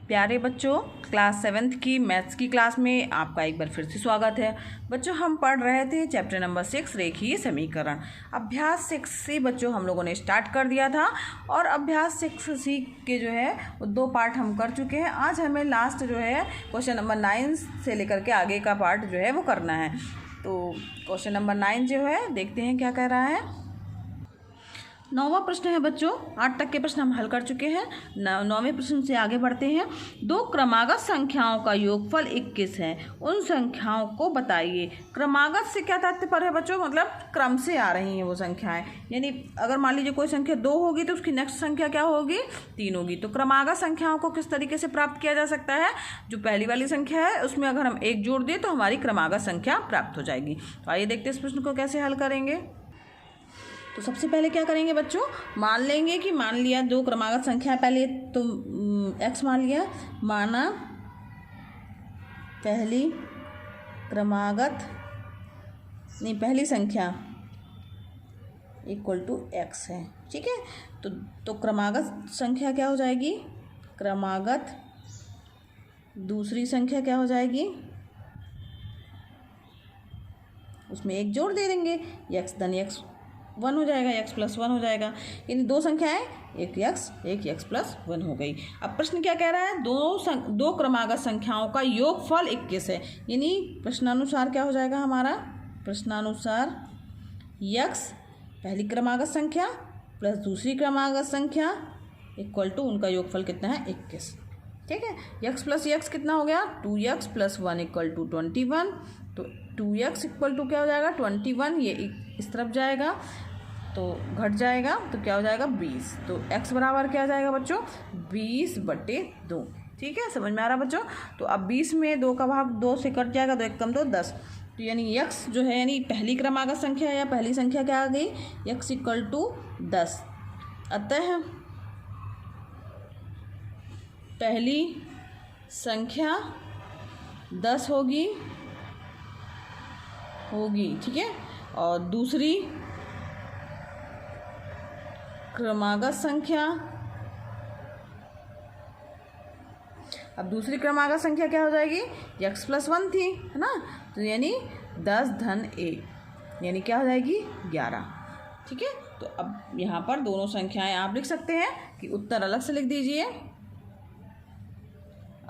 प्यारे बच्चों, class 7th की मैथ्स की क्लास में आपका एक बार फिर से स्वागत है। बच्चों, हम पढ़ रहे थे चैप्टर नंबर 6 रेखीय समीकरण। अभ्यास 6 से बच्चों हम लोगों ने स्टार्ट कर दिया था और अभ्यास 6 सी के जो है वो 2 पार्ट हम कर चुके हैं। आज हमें लास्ट जो है क्वेश्चन नंबर 9 से लेकर के आगे का पार्ट जो है वो करना है। तो क्वेश्चन नंबर 9 जो है देखते हैं क्या कह रहा है। 9वां प्रश्न है बच्चों। 8 तक के प्रश्न हम हल कर चुके हैं। 9वें प्रश्न से आगे बढ़ते हैं। 2 क्रमागत संख्याओं का योगफल 21 है, उन संख्याओं को बताइए। क्रमागत से क्या तात्पर्य है बच्चों? मतलब क्रम से आ रही हैं वो संख्याएं। यानी अगर मान लीजिए कोई संख्या 2 होगी तो उसकी नेक्स्ट संख्या क्या होगी? 3 होगी। तो क्रमागत संख्याओं को किस तरीके से प्राप्त किया जा सकता है? जो पहली वाली संख्या है उसमें अगर हम 1 जोड़ दें तो हमारी क्रमागत संख्या प्राप्त हो जाएगी। तो आइए देखते हैं इस प्रश्न को कैसे हल करेंगे। तो सबसे पहले क्या करेंगे बच्चों, मान लेंगे कि मान लिया 2 क्रमागत संख्या, पहले तो x मान लिया, माना पहली संख्या इक्वल टू x है। ठीक है, तो क्रमागत संख्या क्या हो जाएगी? क्रमागत दूसरी संख्या क्या हो जाएगी? उसमें 1 जोड़ दे देंगे, x धन x 1 हो जाएगा, x प्लस 1 हो जाएगा। यानी 2 संख्याएं, एक x प्लस 1 हो गई। अब प्रश्न क्या कह रहा है? 2 क्रमागत संख्याओं का योगफल 21 है। यानी प्रश्नानुसार क्या हो जाएगा हमारा? प्रश्नानुसार x पहली क्रमागत संख्या प्लस दूसरी क्रमागत संख्या इक्वल टू उनका योगफल कितना है? 21। ठीक है, x प्लस x कितना हो गया? 2x plus 1 equal to 21। तो 2x इक्वल टू क्या हो जाएगा? 21। ये इस तरफ जाएगा तो घट जाएगा, तो क्या हो जाएगा? 20। तो x बराबर क्या आ जाएगा बच्चों? 20/2। ठीक है, समझ में आ रहा बच्चों? तो अब 20 में 2 का भाग 2 से कट जाएगा, तो 1 कम 2 10। तो यानी x जो है यानी पहली क्रमागत संख्या या पहली संख्या क्या आ गई? x equal to 10। अतः पहली संख्या 10 होगी। ठीक है, और दूसरी क्रमागत संख्या, अब दूसरी क्रमागत संख्या क्या हो जाएगी? x प्लस 1 थी, है ना? तो यानी 10 धन 1 यानी क्या हो जाएगी? 11। ठीक है, तो अब यहाँ पर दोनों संख्याएं आप लिख सकते हैं कि उत्तर अलग से लिख दीजिए।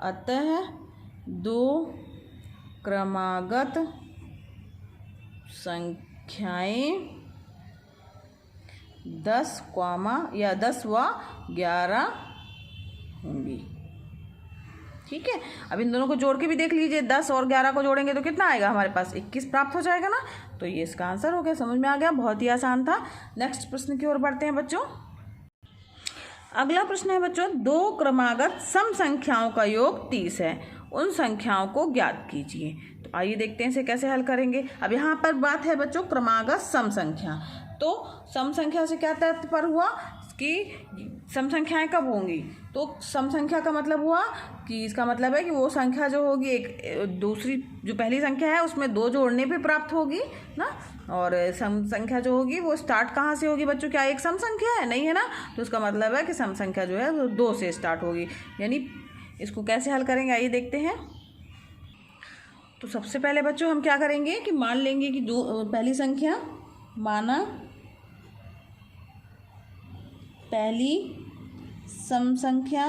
अतः 2 क्रमागत संख्याएं 10 व 11 होंगी। ठीक है, अब इन दोनों को जोड़ के भी देख लीजिए। 10 और 11 को जोड़ेंगे तो कितना आएगा हमारे पास? 21 प्राप्त हो जाएगा ना। तो ये इसका आंसर हो गया। समझ में आ गया? बहुत ही आसान था। नेक्स्ट प्रश्न की ओर बढ़ते हैं बच्चों। अगला प्रश्न है बच्चों, 2 क्रमागत सम संख्याओं का योग 30 है, उन संख्याओं को ज्ञात कीजिए। तो आइए देखते हैं इसे कैसे हल करेंगे। अब यहाँ पर बात है बच्चों क्रमागत सम संख्या। तो सम संख्या से क्या तात्पर्य हुआ कि सम संख्याएं कब होंगी? तो सम संख्या का मतलब हुआ कि इसका मतलब है कि वो संख्या जो होगी एक दूसरी जो पहली संख्या है उसमें 2 जोड़ने पे प्राप्त होगी ना। और सम संख्या जो होगी वो स्टार्ट कहाँ से होगी बच्चों? क्या एक सम संख्या है? नहीं है ना। तो उसका मतलब है कि सम संख्या जो है वो 2 से स्टार्ट होगी। यानी इसको कैसे हल करेंगे आइए देखते हैं। तो सबसे पहले बच्चों हम क्या करेंगे कि मान लेंगे कि पहली संख्या, माना पहली सम संख्या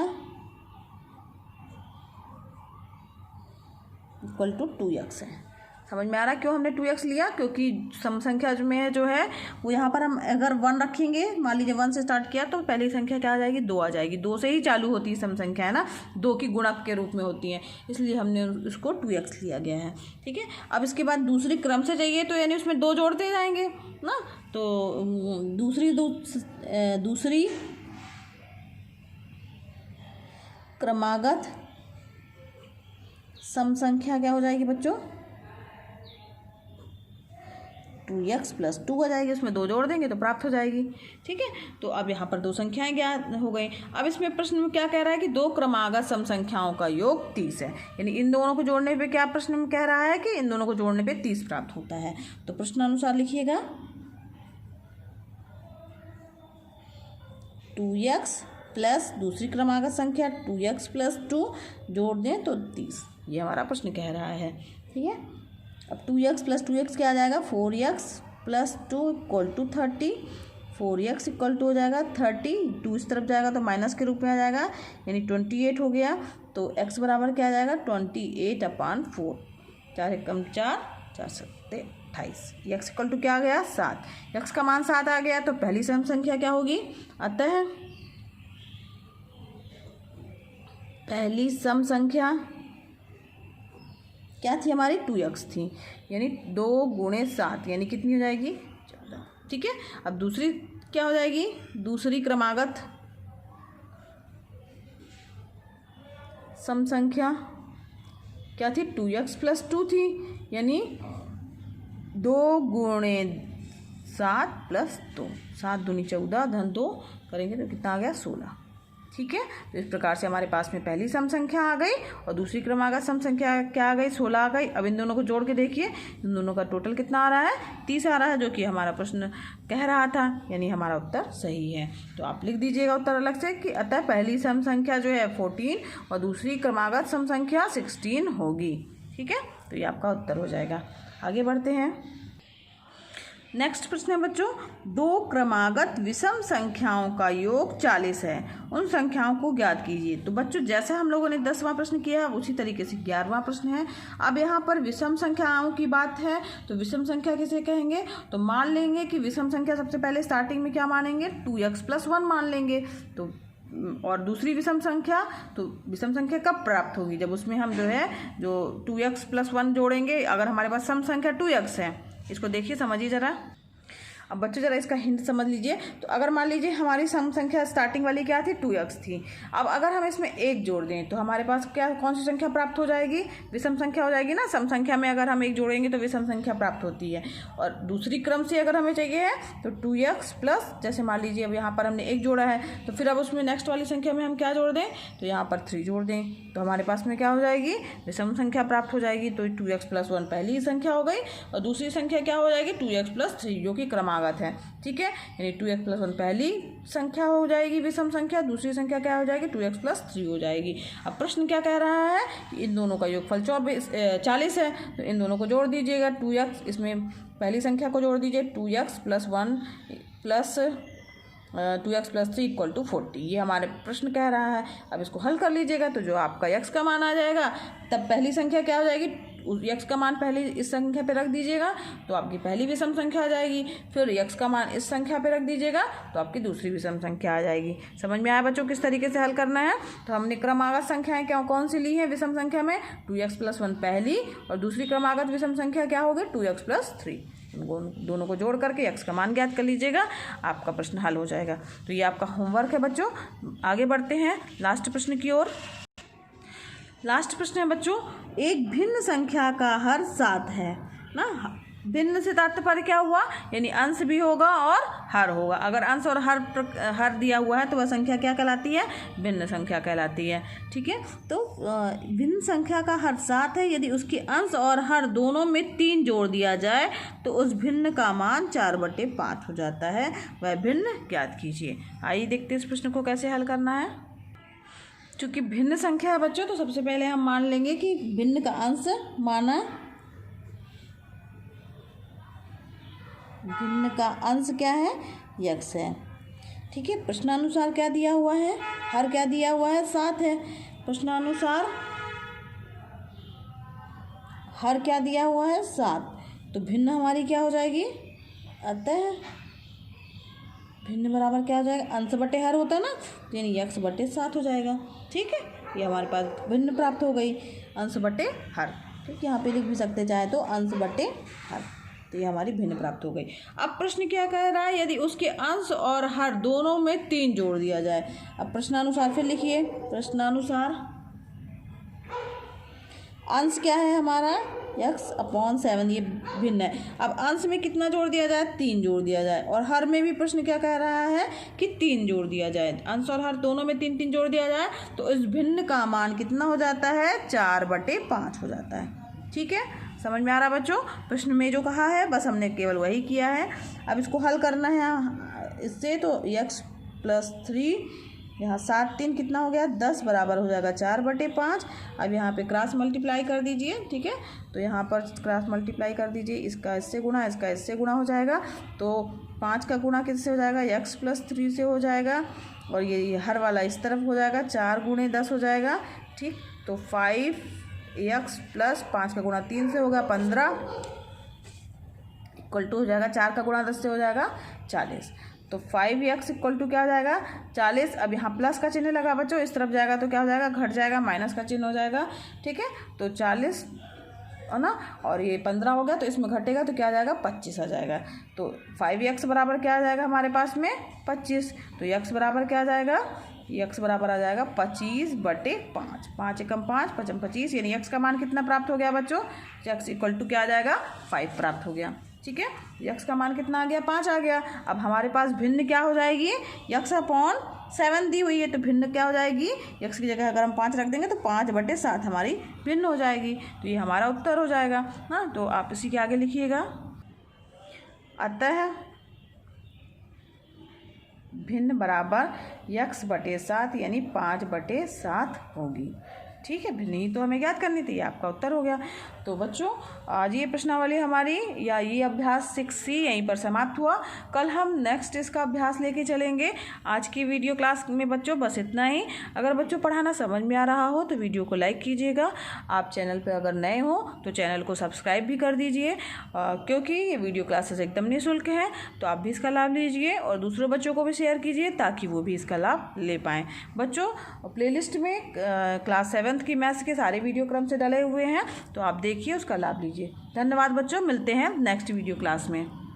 इक्वल टू 2x है। समझ में आ रहा है क्यों हमने 2x लिया? क्योंकि सम संख्या में जो है वो यहाँ पर हम अगर 1 रखेंगे, मान लीजिए 1 से स्टार्ट किया तो पहली संख्या क्या आ जाएगी? 2 आ जाएगी। 2 से ही चालू होती है सम संख्या, है ना। 2 की गुणक के रूप में होती है, इसलिए हमने उसको 2x लिया गया है। ठीक है, अब इसके बाद दूसरी क्रम से जाइए तो यानी उसमें 2 जोड़ते जाएंगे ना। तो दूसरी क्रमागत सम संख्या क्या हो जाएगी बच्चों? 2x प्लस 2 आ जाएगी, उसमें 2 जोड़ देंगे तो प्राप्त हो जाएगी। ठीक है, तो अब यहाँ पर 2 संख्याएं ज्ञात हो गई। अब इसमें प्रश्न में क्या कह रहा है कि 2 क्रमागत सम संख्याओं का योग 30 है। यानी इन दोनों को जोड़ने पे क्या प्रश्न में कह रहा है कि इन दोनों को जोड़ने पे 30 प्राप्त होता है। तो प्रश्नानुसार लिखिएगा 2x प्लस दूसरी क्रमागत संख्या 2x प्लस 2 जोड़ दें तो 30। ये हमारा प्रश्न कह रहा है। ठीक है, अब 2x प्लस 2x क्या आ जाएगा 4x plus 2 equal to 30। 4x equal to हो जाएगा 30, 2 इस तरफ जाएगा तो माइनस के रूप में आ जाएगा, यानी 28 हो गया। तो x बराबर क्या आ जाएगा 28/4। 4 एकम 4, 4 सत्ते 28। x इक्वल टू क्या आ गया 7। x का मान 7 आ गया तो पहली सम संख्या क्या होगी, अतः पहली सम संख्या क्या थी हमारी 2x थी, यानी 2 गुणे 7 यानी कितनी हो जाएगी 14। ठीक है, अब दूसरी क्या हो जाएगी, दूसरी क्रमागत सम संख्या क्या थी 2x प्लस 2 थी, यानी 2 गुणे 7 प्लस 2, 7 दूनी 14 धन 2 करेंगे तो कितना आ गया 16। ठीक है, तो इस प्रकार से हमारे पास में पहली सम संख्या आ गई और दूसरी क्रमागत सम संख्या क्या आ गई 16 आ गई। अब इन दोनों को जोड़ के देखिए, इन दोनों का टोटल कितना आ रहा है 30 आ रहा है, जो कि हमारा प्रश्न कह रहा था, यानी हमारा उत्तर सही है। तो आप लिख दीजिएगा उत्तर अलग से कि अतः पहली सम संख्या जो है 14 और दूसरी क्रमागत सम संख्या 16 होगी। ठीक है, तो ये आपका उत्तर हो जाएगा। आगे बढ़ते हैं। नेक्स्ट प्रश्न है बच्चों, 2 क्रमागत विषम संख्याओं का योग 40 है, उन संख्याओं को ज्ञात कीजिए। तो बच्चों जैसे हम लोगों ने 10वां प्रश्न किया है उसी तरीके से 11वां प्रश्न है। अब यहाँ पर विषम संख्याओं की बात है, तो विषम संख्या किसे कहेंगे, तो मान लेंगे कि विषम संख्या सबसे पहले स्टार्टिंग में क्या मानेंगे 2x प्लस 1 मान लेंगे। तो और दूसरी विषम संख्या, तो विषम संख्या कब प्राप्त होगी, जब उसमें हम जो 2x प्लस 1 जोड़ेंगे। अगर हमारे पास सम संख्या 2x है, इसको देखिए समझिए ज़रा। अब बच्चों ज़रा इसका हिंट समझ लीजिए। तो अगर मान लीजिए हमारी सम संख्या स्टार्टिंग वाली क्या थी 2x थी, अब अगर हम इसमें 1 जोड़ दें तो हमारे पास क्या कौन सी संख्या प्राप्त हो जाएगी, विषम संख्या हो जाएगी ना। सम संख्या में अगर हम 1 जोड़ेंगे तो विषम संख्या प्राप्त होती है। और दूसरी क्रम से अगर हमें चाहिए है तो 2x प्लस, जैसे मान लीजिए अब यहाँ पर हमने 1 जोड़ा है, तो फिर अब उसमें नेक्स्ट वाली संख्या में हम क्या जोड़ दें, तो यहाँ पर 3 जोड़ दें, तो हमारे पास में क्या हो जाएगी विषम संख्या प्राप्त हो जाएगी। तो 2x प्लस 1 पहली संख्या हो गई और दूसरी संख्या क्या हो जाएगी 2x प्लस 3, जो कि क्रमागत है। ठीक है, यानी 2x प्लस 1 पहली संख्या हो जाएगी विषम संख्या, दूसरी संख्या क्या हो जाएगी 2x प्लस 3 हो जाएगी। अब प्रश्न क्या कह रहा है कि इन दोनों का योगफल 40 है, तो इन दोनों को जोड़ दीजिएगा। 2x, इसमें पहली संख्या को जोड़ दीजिए 2x plus 1 plus 2x plus 3 equal to 40, ये हमारे प्रश्न कह रहा है। अब इसको हल कर लीजिएगा तो जो आपका x का मान आ जाएगा, तब पहली संख्या क्या हो जाएगी, x का मान पहले इस संख्या पे रख दीजिएगा तो आपकी पहली विषम संख्या आ जाएगी। फिर x का मान इस संख्या पे रख दीजिएगा तो आपकी दूसरी विषम संख्या आ जाएगी। समझ में आया बच्चों किस तरीके से हल करना है। तो हमने क्रमागत संख्याएं कौन सी ली है विषम संख्या में, 2x प्लस 1 पहली और दूसरी क्रमागत विषम संख्या क्या होगी 2x प्लस 3। दोनों को जोड़ करके x का मान ज्ञात कर लीजिएगा, आपका प्रश्न हल हो जाएगा। तो ये आपका होमवर्क है बच्चों। आगे बढ़ते हैं लास्ट प्रश्न की ओर। लास्ट प्रश्न है बच्चों, एक भिन्न संख्या का हर 7 है ना। भिन्न से तात्पर्य क्या हुआ, यानी अंश भी होगा और हर होगा। अगर अंश और हर दिया हुआ है तो वह संख्या क्या कहलाती है, भिन्न संख्या कहलाती है। ठीक है, तो भिन्न संख्या का हर 7 है, यदि उसके अंश और हर दोनों में 3 जोड़ दिया जाए तो उस भिन्न का मान 4/5 हो जाता है। वह भिन्न ज्ञात कीजिए। आइए देखते हैं इस प्रश्न को कैसे हल करना है। चूँकि भिन्न संख्या है बच्चों, तो सबसे पहले हम मान लेंगे कि भिन्न का अंश माना, भिन्न का अंश क्या है x है। ठीक है, प्रश्नानुसार क्या दिया हुआ है, हर क्या दिया हुआ है 7 है। प्रश्नानुसार हर क्या दिया हुआ है 7, तो भिन्न हमारी क्या हो जाएगी, अतः भिन्न बराबर क्या हो जाएगा, अंश बटे हर होता है ना, तो यानी x/7 हो जाएगा। ठीक है, ये हमारे पास भिन्न प्राप्त हो गई, अंश बटे हर। ठीक, यहाँ पे लिख भी सकते चाहे तो अंश बटे हर, तो ये हमारी भिन्न प्राप्त हो गई। अब प्रश्न क्या कह रहा है, यदि उसके अंश और हर दोनों में 3 जोड़ दिया जाए। अब प्रश्नानुसार फिर लिखिए, प्रश्नानुसार अंश क्या है हमारा x/7, ये भिन्न है। अब अंश में कितना जोड़ दिया जाए, 3 जोड़ दिया जाए, और हर में भी प्रश्न क्या कह रहा है कि 3 जोड़ दिया जाए। अंश और हर दोनों में 3 जोड़ दिया जाए तो इस भिन्न का मान कितना हो जाता है, 4/5 हो जाता है। ठीक है, समझ में आ रहा बच्चों। प्रश्न में जो कहा है बस हमने केवल वही किया है। अब इसको हल करना है इससे, तो x प्लस 3 यहाँ 7 3 कितना हो गया 10 बराबर हो जाएगा 4/5। अब यहाँ पे क्रॉस मल्टीप्लाई कर दीजिए, ठीक है। तो यहाँ पर क्रॉस मल्टीप्लाई कर दीजिए, इसका इससे गुणा, इसका इससे गुणा हो जाएगा। तो 5 का गुणा किससे हो जाएगा x + 3 से हो जाएगा, और ये हर वाला इस तरफ हो जाएगा, 4 × 10 हो जाएगा, ठीक। तो 5x + 5 का गुणा 3 से होगा 15 = हो जाएगा 4 का गुणा 10 से हो जाएगा 40। तो 5x = क्या हो जाएगा 40। अब यहाँ प्लस का चिन्ह लगा बच्चों, इस तरफ जाएगा तो क्या हो जाएगा घट जाएगा, माइनस का चिन्ह हो जाएगा, ठीक है। तो 40 है ना, और ये 15 हो गया तो इसमें घटेगा तो क्या आ जाएगा 25 आ जाएगा। तो 5x बराबर क्या आ जाएगा हमारे पास में 25। तो x बराबर क्या आ जाएगा, x बराबर आ जाएगा 25/5। 5 × 5 = 25, यानी x का मान कितना प्राप्त हो गया बच्चों, x = क्या आ जाएगा 5 प्राप्त हो गया, ठीक है। x का मान कितना आ गया 5 आ गया। अब हमारे पास भिन्न क्या हो जाएगी, x/7 दी हुई है, तो भिन्न क्या हो जाएगी, x की जगह अगर हम 5 रख देंगे तो 5/7 हमारी भिन्न हो जाएगी। तो ये हमारा उत्तर हो जाएगा ना। तो आप इसी के आगे लिखिएगा, अतः भिन्न बराबर x/7 यानी 5/7 होगी, ठीक है। भिन्न ही तो हमें ज्ञात करनी थी, आपका उत्तर हो गया। तो बच्चों आज ये प्रश्नावली हमारी या ये अभ्यास 6C यहीं पर समाप्त हुआ। कल हम नेक्स्ट इसका अभ्यास लेके चलेंगे। आज की वीडियो क्लास में बच्चों बस इतना ही। अगर बच्चों पढ़ाना समझ में आ रहा हो तो वीडियो को लाइक कीजिएगा। आप चैनल पर अगर नए हो तो चैनल को सब्सक्राइब भी कर दीजिए, क्योंकि ये वीडियो क्लासेस एकदम निःशुल्क हैं। तो आप भी इसका लाभ लीजिए और दूसरों बच्चों को भी शेयर कीजिए ताकि वो भी इसका लाभ ले पाएँ। बच्चों प्लेलिस्ट में क्लास 7th की मैथ्स के सारे वीडियो क्रम से डले हुए हैं, तो आप देखिए उसका लाभ लीजिए। धन्यवाद बच्चों, मिलते हैं नेक्स्ट वीडियो क्लास में।